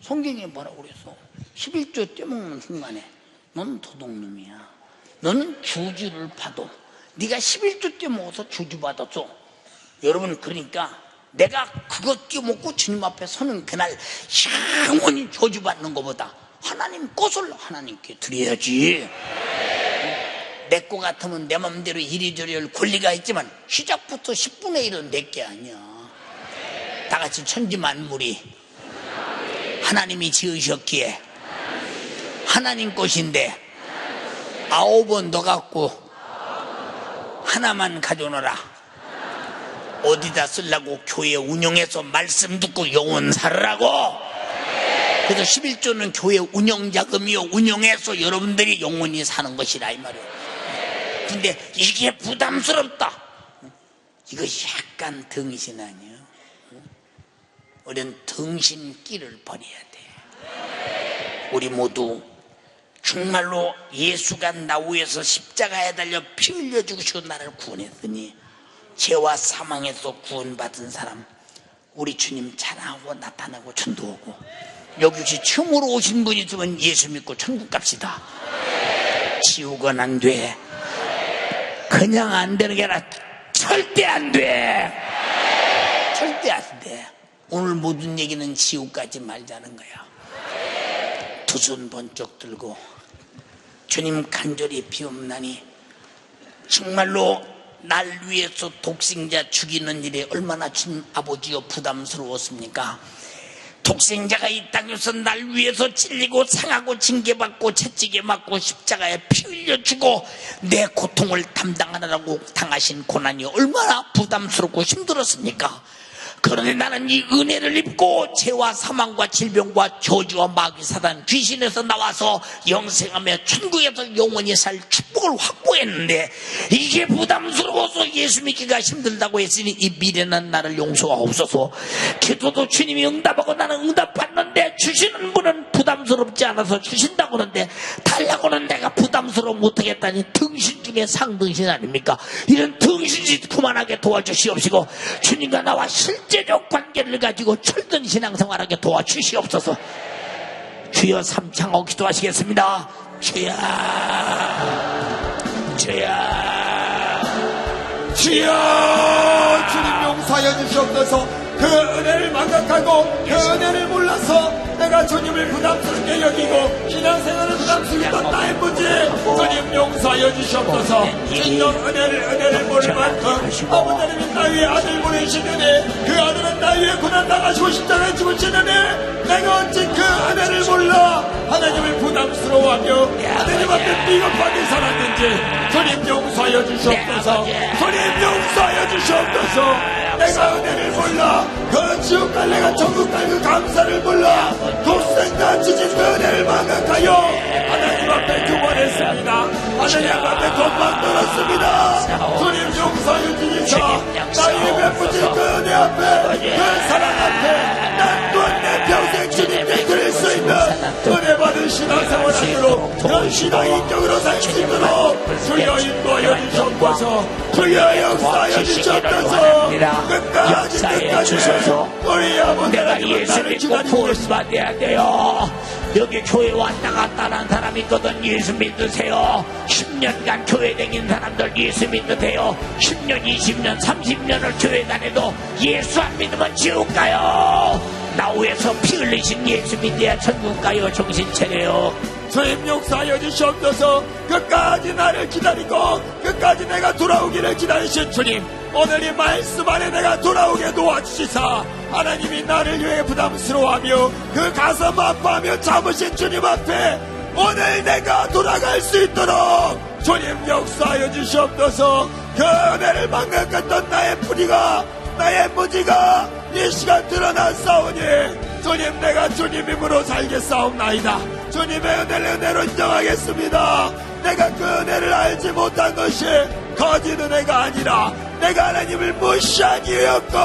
성경에 뭐라고 그랬어? 11조 떼먹는 순간에 너는 도둑놈이야. 너는 주주를 봐도 네가 11조 떼먹어서 주주 받았어. 여러분, 그러니까 내가 그거 떼먹고 주님 앞에 서는 그날 영원히 저주받는 것보다 하나님 것을 하나님께 드려야지. 내 거 같으면 내 맘대로 이리저리 할 권리가 있지만 시작부터 10분의 1은 내 게 아니야. 다 같이 천지만물이 하나님이 지으셨기에 하나님 것인데 9번 너 갖고 하나만 가져오너라. 어디다 쓰려고? 교회 운영해서 말씀 듣고 영원 살으라고. 그래서 11조는 교회 운영자금이요, 운영해서 여러분들이 영원히 사는 것이라 이 말이에요. 근데 이게 부담스럽다. 이것이 약간 등신 아니에요? 우리는 등신기를 버려야 돼. 우리 모두 정말로 예수가 나 위해서 십자가에 달려 피 흘려 죽으시고 나를 구원했으니 죄와 사망에서 구원받은 사람, 우리 주님 찬양하고 나타나고 전도하고, 여기 혹시 처음으로 오신 분이 있으면 예수 믿고 천국 갑시다. 지옥은 안 돼. 그냥 안 되는 게 아니라 절대 안 돼. 절대 안 돼. 오늘 모든 얘기는 지옥 가지 말자는 거야. 두 손 번쩍 들고 주님 간절히 비옵나니 정말로 날 위해서 독생자 죽이는 일이 얼마나 주님 아버지여 부담스러웠습니까? 독생자가 이 땅에서 날 위해서 찔리고 상하고 징계받고 채찍에 맞고 십자가에 피 흘려 주고 내 고통을 담당하느라고 당하신 고난이 얼마나 부담스럽고 힘들었습니까? 그런데 나는 이 은혜를 입고 죄와 사망과 질병과 저주와 마귀 사단 귀신에서 나와서 영생하며 천국에서 영원히 살 축복을 확보했는데 이게 부담스러워서 예수 믿기가 힘들다고 했으니 이 미련한 나를 용서하옵소서. 기도도 주님이 응답하고 나는 응답받는데 주시는 분은 부담스럽지 않아서 주신다고 하는데 달라고는 내가 부담스러워 못하겠다니 등신 중에 상등신 아닙니까? 이런 등신짓 그만하게 도와주시옵시고 주님과 나와 실제적 관계를 가지고 철든 신앙생활하게 도와주시옵소서. 주여 삼창하고 기도하시겠습니다. 주여 주여, 주님 용서하여 주시옵소서. 그 은혜를 망각하고 그 은혜를 몰라서 내가 주님을 부담스럽게 여기고 신앙생활을 부담스럽게 나의 문제 주님 용서하여 주시옵소서. 진정 은혜를 모를 만큼 아버지 하나님 나의 아들 보내시느니 그 아들은 나의 고난 당하시고 십자가에 죽으시느니 내가 어찌 그 은혜를 몰라 하나님을 부담스러워하며 하나님 앞에 비겁하게 살았는지 주님 용서하여 주시옵소서. 주님 용서하여 주시옵소서. 내가 은혜를 몰라 그 지옥 갈 내가 천국 갈 그 감사를 몰라 독생자 주신 그 은혜를 망각하여 하나님 앞에 교만했습니다. 하나님 앞에 건방 떨었습니다. 주님 용서해 주시사 나의 베푸신 그 은혜 앞에 그 사랑 앞에 난 또한 내 평생 주님께 드릴 수 있는 은혜 받은 신앙생활 하도록 그런 신앙 인격으로 살 수 있도록 주여 인도하여 주시옵소서. 주여 역사하여 주시옵소서. 끝까지 주셔서 우리 아버지 내가 하나님은 예수 나를 믿고 기다리고 구원받아야 돼요. 여기 교회 왔다 갔다 하는 사람이 있거든. 예수 믿으세요. 10년간 교회 다닌 사람들 예수 믿으세요. 10년 20년 30년을 교회 다녀도 예수 안 믿으면 지옥 가요. 나 위에서 피 흘리신 예수 믿어야 천국 가요. 정신 차려요. 주님 용서하여 주시옵소서. 끝까지 나를 기다리고 끝까지 내가 돌아오기를 기다리신 주님, 오늘 이 말씀 안에 내가 돌아오게 도와주시사 하나님이 나를 위해 부담스러워하며 그 가슴 아파하며 참으신 주님 앞에 오늘 내가 돌아갈 수 있도록 주님 역사하여 주시옵소서. 그 은혜를 망각했던 나의 뿌리가 나의 무지가 이 시간 드러났사오니 주님 내가 주님 힘으로 살겠사옵나이다. 주님의 은혜로 인정하겠습니다. 내가 그 은혜를 알지 못한 것이 거짓 은혜가 아니라 내가 하나님을 무시한 이유였고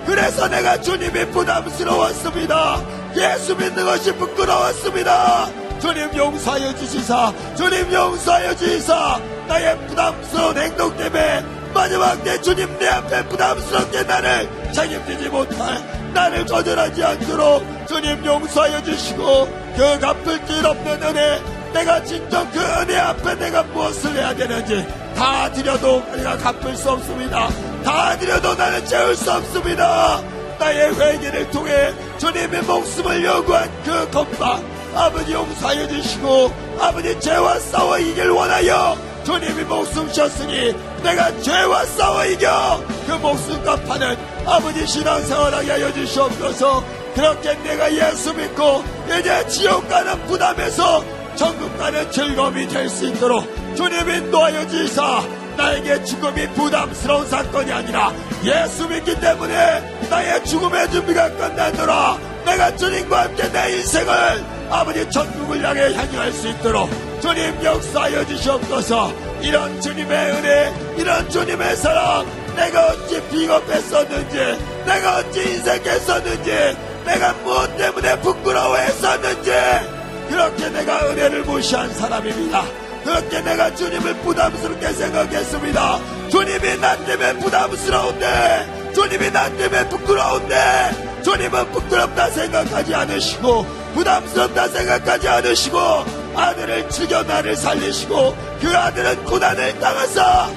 그래서 내가 주님이 부담스러웠습니다. 예수 믿는 것이 부끄러웠습니다. 주님 용서하여 주시사 주님 용서하여 주시사 나의 부담스러운 행동 때문에 마지막 때 주님 내 앞에 부담스럽게 나를 책임지지 못할 나를 거절하지 않도록 주님 용서하여 주시고 그 갚을 길 없는 은혜 내가 진정 그 은혜 앞에 내가 무엇을 해야 되는지 다 드려도 내가 갚을 수 없습니다. 다 드려도 나는 채울 수 없습니다. 나의 회개를 통해 주님의 목숨을 요구한 그 건방 아버지 용서하여 주시고 아버지 죄와 싸워 이길 원하여 주님이 목숨 셨으니 내가 죄와 싸워 이겨 그 목숨값 하는 아버지 신앙생활하게 하여 주시옵소서. 그렇게 내가 예수 믿고 이제 지옥 가는 부담에서 천국 가는 즐거움이 될 수 있도록 주님 인도하여 주시사 나에게 죽음이 부담스러운 사건이 아니라 예수 믿기 때문에 나의 죽음의 준비가 끝나노라. 내가 주님과 함께 내 인생을 아버지 천국을 향해 향유할 수 있도록 주님 역사하여 주시옵소서. 이런 주님의 은혜 이런 주님의 사랑 내가 어찌 비겁했었는지 내가 어찌 인색했었는지 내가 무엇 때문에 부끄러워했었는지 그렇게 내가 은혜를 무시한 사람입니다. 그렇게 내가 주님을 부담스럽게 생각했습니다. 주님이 나 때문에 부담스러운데 주님이 나 때문에 부끄러운데 주님은 부끄럽다 생각하지 않으시고 부담스럽다 생각하지 않으시고 아들을 죽여 나를 살리시고 그 아들은 고난을 당하사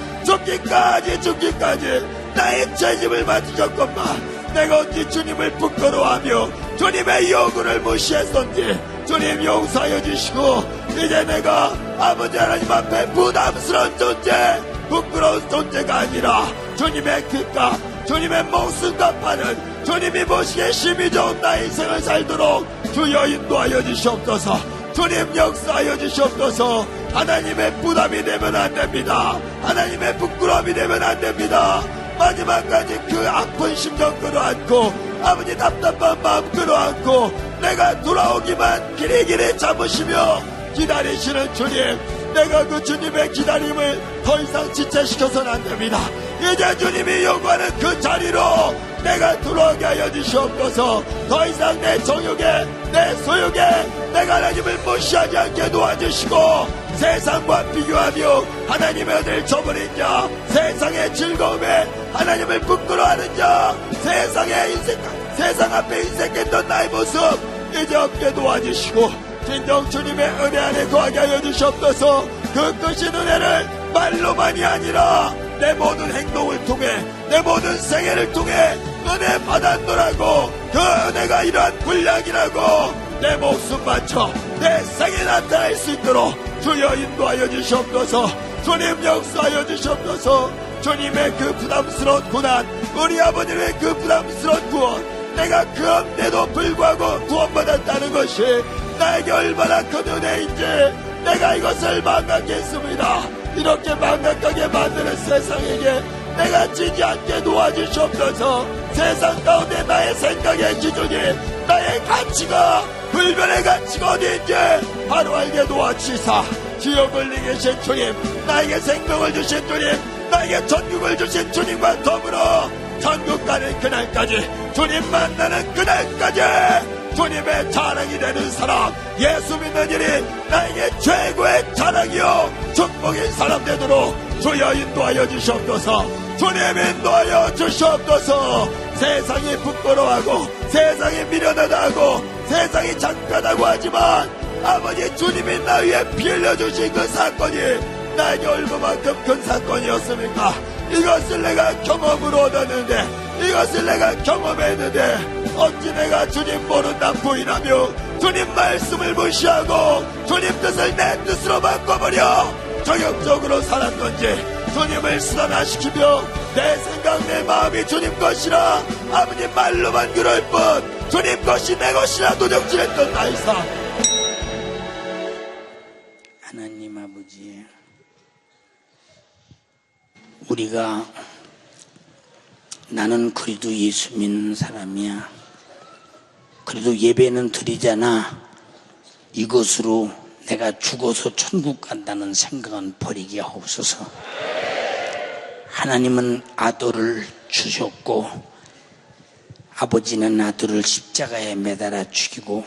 죽기까지 나의 죄짐을 맡으셨건만 내가 어찌 주님을 부끄러워하며 주님의 요구를 무시했던지 주님 용서하여 주시고 이제 내가 아버지 하나님 앞에 부담스러운 존재 부끄러운 존재가 아니라 주님의 귓값 주님의 목숨값 하는 주님이 보시기에 심히 좋은 나의 인생을 살도록 주여 인도하여 주시옵소서. 주님 역사하여 주시옵소서. 하나님의 부담이 되면 안 됩니다. 하나님의 부끄러움이 되면 안 됩니다. 마지막까지 그 아픈 심정 끌어안고 아버지 답답한 마음 끌어안고 내가 돌아오기만 길이길이 참으시며 기다리시는 주님 내가 그 주님의 기다림을 더 이상 지체시켜서는 안 됩니다. 이제 주님이 요구하는 그 자리로 내가 들어오게 하여 주시옵소서. 더 이상 내 정욕에 내 소욕에 내가 하나님을 무시하지 않게 도와주시고 세상과 비교하며 하나님의 은혜를 저버린 자 세상의 즐거움에 하나님을 부끄러워하는 자 세상 앞에 인색했던 나의 모습 이제 없게 도와주시고 진정 주님의 은혜 안에 거하게 하여 주시옵소서. 그 크신 은혜를 말로만이 아니라 내 모든 행동을 통해 내 모든 생애를 통해 은혜 받았노라고 그 은혜가 이러한 분량이라고 내 목숨 바쳐 내 생에 나타날 수 있도록 주여 인도하여 주시옵소서. 주님 역사하여 주시옵소서. 주님의 그 부담스러운 고난, 우리 아버님의 그 부담스러운 구원, 내가 그런데도 불구하고 구원받았다는 것이 나에게 얼마나 큰 은혜인지 내가 이것을 망각했습니다. 이렇게 망각하게 만드는 세상에게 내가 지지 않게 도와주시옵소서. 세상 가운데 나의 생각의 기준이, 나의 가치가, 불변의 가치가 어디인지 바로 알게 도와주시사, 지옥을 이기신 주님, 나에게 생명을 주신 주님, 나에게 천국을 주신 주님과 더불어 천국 가는 그날까지, 주님 만나는 그날까지 주님의 자랑이 되는 사람, 예수 믿는 일이 나에게 최고의 자랑이요 축복인 사람 되도록 주여 인도하여 주시옵소서. 주님 인도하여 주시옵소서. 세상이 부끄러워하고 세상이 미련하다고 세상이 창피하다고 하지만 아버지, 주님이 나 위에 피 흘려주신 그 사건이 나에게 얼마만큼 큰 사건이었습니까? 이것을 내가 경험으로 얻었는데, 이것을 내가 경험했는데 어찌 내가 주님 모른다 부인하며 주님 말씀을 무시하고 주님 뜻을 내 뜻으로 바꿔버려 저격적으로 살았던지, 주님을 수단화시키며 내 생각 내 마음이 주님 것이라 아버지 말로만 그럴 뿐 주님 것이 내 것이라 도적질했던 나이사. 하나님 아버지, 우리가 나는 그래도 예수 믿는 사람이야, 그래도 예배는 드리잖아, 이것으로 내가 죽어서 천국 간다는 생각은 버리게 하옵소서. 하나님은 아들을 주셨고 아버지는 아들을 십자가에 매달아 죽이고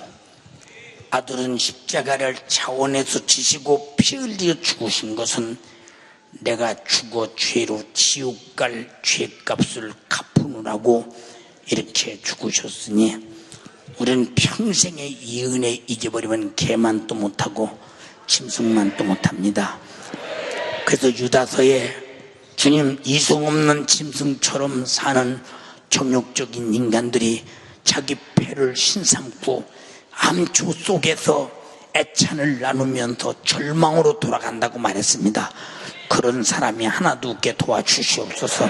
아들은 십자가를 차원에서 지시고 피 흘려 죽으신 것은 내가 죽어 죄로 지옥 갈 죄값을 갚으느라고 이렇게 죽으셨으니 우리는 평생에 이 은혜 잊어버리면 개만도 못하고 짐승만도 못합니다. 그래서 유다서에 주님, 이성 없는 짐승처럼 사는 정욕적인 인간들이 자기 배를 신삼고 암초 속에서 애찬을 나누면서 절망으로 돌아간다고 말했습니다. 그런 사람이 하나도 없게 도와주시옵소서.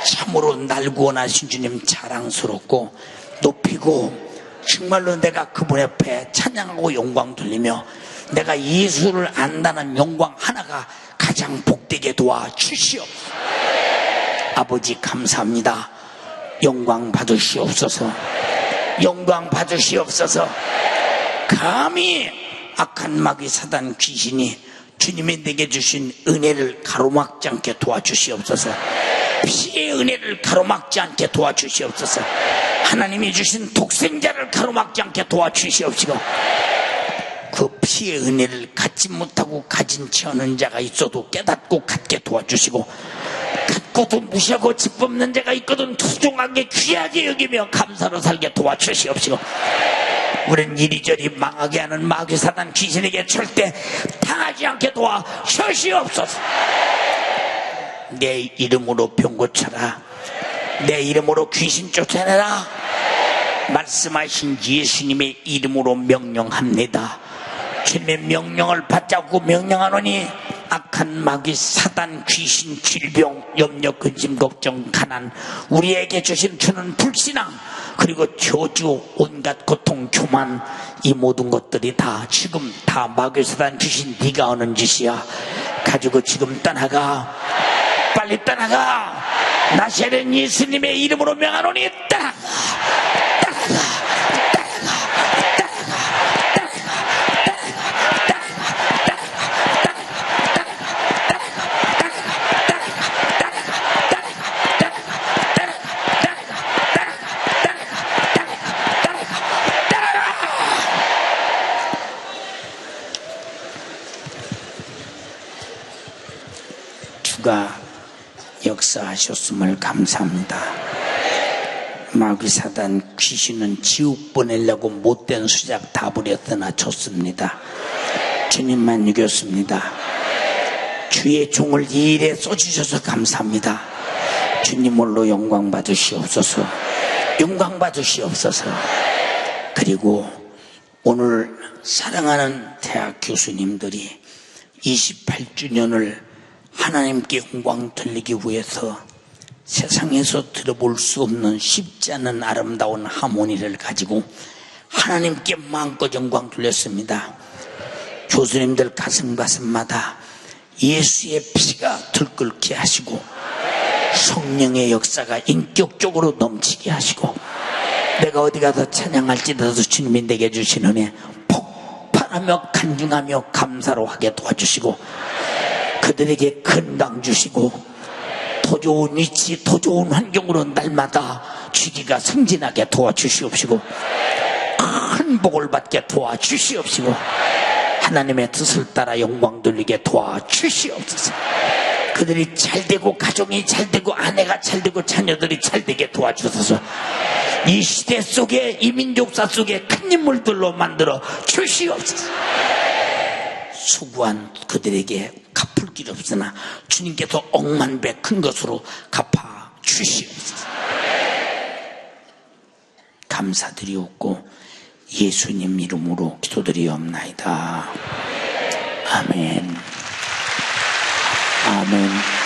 참으로 날 구원하신 주님 자랑스럽고 높이고, 정말로 내가 그분 옆에 찬양하고 영광 돌리며 내가 예수를 안다는 영광 하나가 가장 복되게 도와주시옵소서. 아버지 감사합니다. 영광 받으시옵소서. 영광 받으시옵소서. 감히 악한 마귀 사단 귀신이 주님이 내게 주신 은혜를 가로막지 않게 도와주시옵소서. 피의 은혜를 가로막지 않게 도와주시옵소서. 하나님이 주신 독생자를 가로막지 않게 도와주시옵시고, 그 피의 은혜를 갖지 못하고 가진 채 하는 자가 있어도 깨닫고 갖게 도와주시고, 갖고도 무시하고 짓밟는 자가 있거든 소중하게 귀하게 여기며 감사로 살게 도와주시옵시고, 우린 이리저리 망하게 하는 마귀 사단 귀신에게 절대 당하지 않게 도와주시옵소서. 내 이름으로 병 고쳐라, 내 이름으로 귀신 쫓아내라 말씀하신 예수님의 이름으로 명령합니다. 주님의 명령을 받자고 명령하노니 악한 마귀 사단 귀신 질병 염려 근심 걱정 가난 우리에게 주신 주는 불신앙 그리고 저주 온갖 고통 교만 이 모든 것들이 다 지금 다 마귀 사단 귀신 네가 하는 짓이야. 가지고 지금 떠나가, 빨리 떠나가. 나시아는 예수님의 이름으로 명하노니 떠나가, 떠나가. 주가 역사하셨음을 감사합니다. 마귀 사단 귀신은 지옥 보내려고 못된 수작 다 부렸으나 좋습니다. 주님만 이겼습니다. 주의 종을 이 일에 써주셔서 감사합니다. 주님 홀로 영광 받으시옵소서. 영광 받으시옵소서. 그리고 오늘 사랑하는 대학 교수님들이 28주년을 하나님께 영광 돌리기 위해서 세상에서 들어볼 수 없는 쉽지 않은 아름다운 하모니를 가지고 하나님께 마음껏 영광 돌렸습니다. 교수님들 가슴마다 예수의 피가 들끓게 하시고 성령의 역사가 인격적으로 넘치게 하시고 내가 어디 가서 찬양할지라도 주님이 내게 주신 은혜 폭발하며 간증하며 감사로 하게 도와주시고 그들에게 건강 주시고 더 좋은 위치, 더 좋은 환경으로 날마다 주기가 승진하게 도와주시옵시고 큰 복을 받게 도와주시옵시고 하나님의 뜻을 따라 영광 돌리게 도와주시옵소서. 그들이 잘되고 가정이 잘되고 아내가 잘되고 자녀들이 잘되게 도와주소서. 이 시대 속에 이 민족사 속에 큰 인물들로 만들어 주시옵소서. 수고한 그들에게 갚을 길 없으나 주님께서 억만배 큰 것으로 갚아 주시옵소서. 감사드리옵고 예수님 이름으로 기도드리옵나이다. 아멘. 아멘.